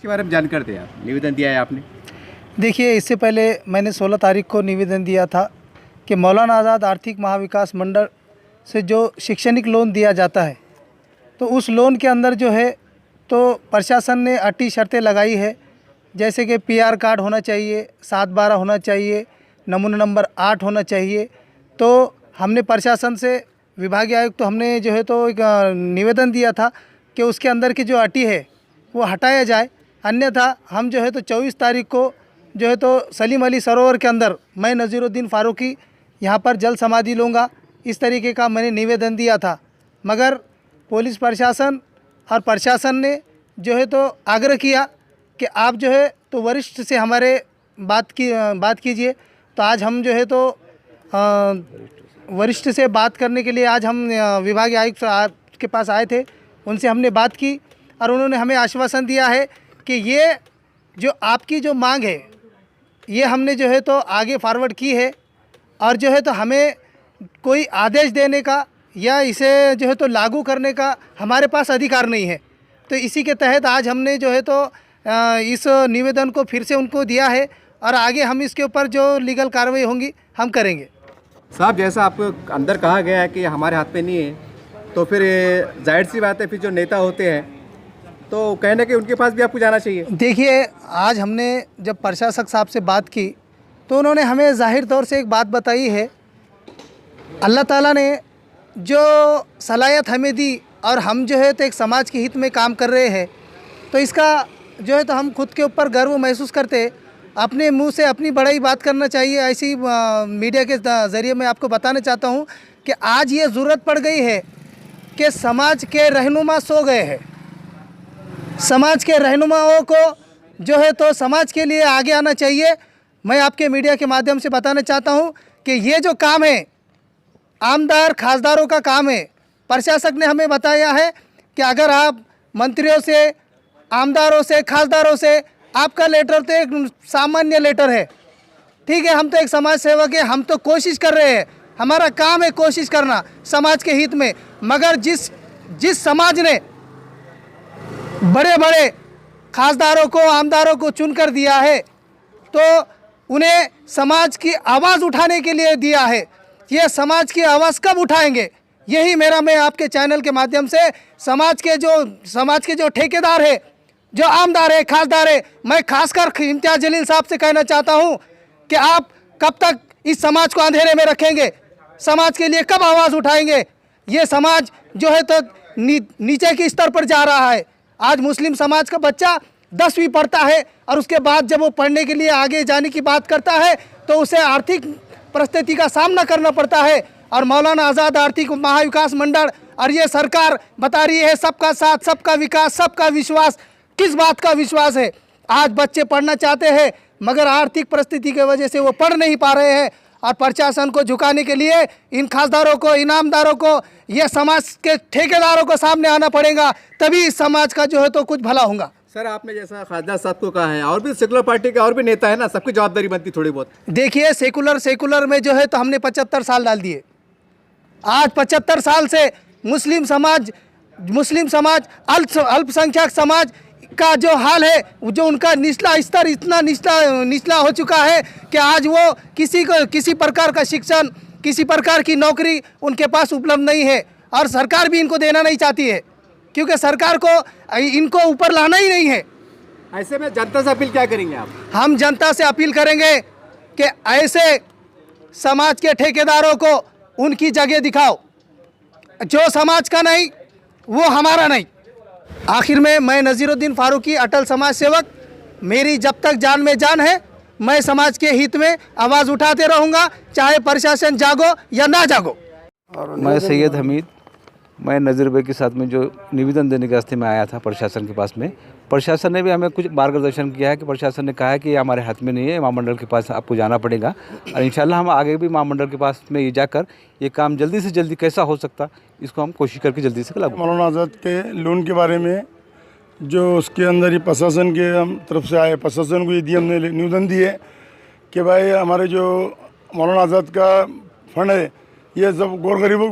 इसके बारे में जानकारी दें, आप निवेदन दिया है आपने। देखिए, इससे पहले मैंने 16 तारीख को निवेदन दिया था कि मौलाना आज़ाद आर्थिक महाविकास मंडल से जो शैक्षणिक लोन दिया जाता है, तो उस लोन के अंदर जो है तो प्रशासन ने अटी शर्तें लगाई है, जैसे कि पीआर कार्ड होना चाहिए, 7/12 होना चाहिए, नमूना नंबर 8 होना चाहिए। तो हमने प्रशासन से विभागीय आयुक्त तो हमने जो है तो एक निवेदन दिया था कि उसके अंदर की जो अटी है वो हटाया जाए, अन्यथा हम जो है तो 24 तारीख को जो है तो सलीम अली सरोवर के अंदर मैं नज़ीरुद्दीन फ़ारूकी यहाँ पर जल समाधि लूँगा, इस तरीके का मैंने निवेदन दिया था। मगर पुलिस प्रशासन और प्रशासन ने जो है तो आग्रह किया कि आप जो है तो वरिष्ठ से हमारे बात कीजिए। तो आज हम जो है तो वरिष्ठ से बात करने के लिए आज हम विभागीय आयुक्त के पास आए थे, उनसे हमने बात की और उन्होंने हमें आश्वासन दिया है कि ये जो आपकी जो मांग है ये हमने जो है तो आगे फॉरवर्ड की है और जो है तो हमें कोई आदेश देने का या इसे जो है तो लागू करने का हमारे पास अधिकार नहीं है। तो इसी के तहत आज हमने जो है तो इस निवेदन को फिर से उनको दिया है और आगे हम इसके ऊपर जो लीगल कार्रवाई होंगी हम करेंगे। साहब, जैसा आपको अंदर कहा गया है कि हमारे हाथ पे नहीं है, तो फिर जाहिर सी बात है फिर जो नेता होते हैं तो कहने कि उनके पास भी आपको जाना चाहिए। देखिए, आज हमने जब प्रशासक साहब से बात की तो उन्होंने हमें जाहिर तौर से एक बात बताई है, अल्लाह ताला ने जो सलाहियत हमें दी और हम जो है तो एक समाज के हित में काम कर रहे हैं, तो इसका जो है तो हम खुद के ऊपर गर्व महसूस करते। अपने मुंह से अपनी बड़ाई बात करना चाहिए, ऐसी मीडिया के ज़रिए मैं आपको बताना चाहता हूं कि आज ये ज़रूरत पड़ गई है कि समाज के रहनुमा सो गए हैं। समाज के रहनुमाओं को जो है तो समाज के लिए आगे आना चाहिए। मैं आपके मीडिया के माध्यम से बताना चाहता हूं कि ये जो काम है आमदार खासदारों का काम है। प्रशासक ने हमें बताया है कि अगर आप मंत्रियों से, आमदारों से, खासदारों से, आपका लेटर तो एक सामान्य लेटर है, ठीक है, हम तो एक समाज सेवक है, हम तो कोशिश कर रहे हैं, हमारा काम है कोशिश करना समाज के हित में। मगर जिस समाज ने बड़े बड़े खासदारों को, आमदारों को चुनकर दिया है, तो उन्हें समाज की आवाज़ उठाने के लिए दिया है। ये समाज की आवाज़ कब उठाएंगे, यही मैं आपके चैनल के माध्यम से समाज के जो ठेकेदार है, जो आमदार है, खासदार है, मैं खासकर इम्तियाज़ जलील साहब से कहना चाहता हूं कि आप कब तक इस समाज को अंधेरे में रखेंगे, समाज के लिए कब आवाज़ उठाएंगे। ये समाज जो है तो नीचे के स्तर पर जा रहा है। आज मुस्लिम समाज का बच्चा 10वीं पढ़ता है और उसके बाद जब वो पढ़ने के लिए आगे जाने की बात करता है तो उसे आर्थिक परिस्थिति का सामना करना पड़ता है। और मौलाना आज़ाद आर्थिक महाविकास मंडल और ये सरकार बता रही है सबका साथ, सबका विकास, सबका विश्वास। किस बात का विश्वास है? आज बच्चे पढ़ना चाहते हैं मगर आर्थिक परिस्थिति की वजह से वो पढ़ नहीं पा रहे हैं और प्रशासन को झुकाने के लिए इन खासदारों को, इनामदारों को, ये समाज के ठेकेदारों को सामने आना पड़ेगा, तभी इस समाज का जो है तो कुछ भला होगा। सर, आपने जैसा खासदार साहब को कहा है, और भी सेकुलर पार्टी के और भी नेता है ना, सबकी जवाबदारी बनती थोड़ी बहुत। देखिए, सेकुलर में जो है तो हमने 75 साल डाल दिए। आज 75 साल से मुस्लिम समाज अल्पसंख्यक समाज का जो हाल है, जो उनका निचला स्तर इतना निचला हो चुका है कि आज वो किसी प्रकार का शिक्षण, किसी प्रकार की नौकरी उनके पास उपलब्ध नहीं है और सरकार भी इनको देना नहीं चाहती है, क्योंकि सरकार को इनको ऊपर लाना ही नहीं है। ऐसे में जनता से अपील क्या करेंगे आप? हम जनता से अपील करेंगे कि ऐसे समाज के ठेकेदारों को उनकी जगह दिखाओ, जो समाज का नहीं वो हमारा नहीं। आखिर में मैं नज़ीरुद्दीन फ़ारूकी, अटल समाज सेवक, मेरी जब तक जान में जान है, मैं समाज के हित में आवाज़ उठाते रहूँगा, चाहे प्रशासन जागो या ना जागो। मैं सैयद हमीद, मैं नज़ीर भाई के साथ में जो निवेदन देने के रास्ते में आया था प्रशासन के पास में, प्रशासन ने भी हमें कुछ मार्गदर्शन किया है कि प्रशासन ने कहा है कि ये हमारे हाथ में नहीं है, महामंडल के पास आपको जाना पड़ेगा और इंशाल्लाह हम आगे भी महामंडल के पास में ये जाकर ये काम जल्दी से जल्दी कैसा हो सकता इसको हम कोशिश करके जल्दी से लागू। मौलाना आज़ाद के लोन के बारे में जो उसके अंदर ही प्रशासन के हम तरफ से आए, प्रशासन को ये दिए, हमने निवेदन दिए कि भाई हमारे जो मौलाना आज़ाद का फंड है ये सब गौर गरीबों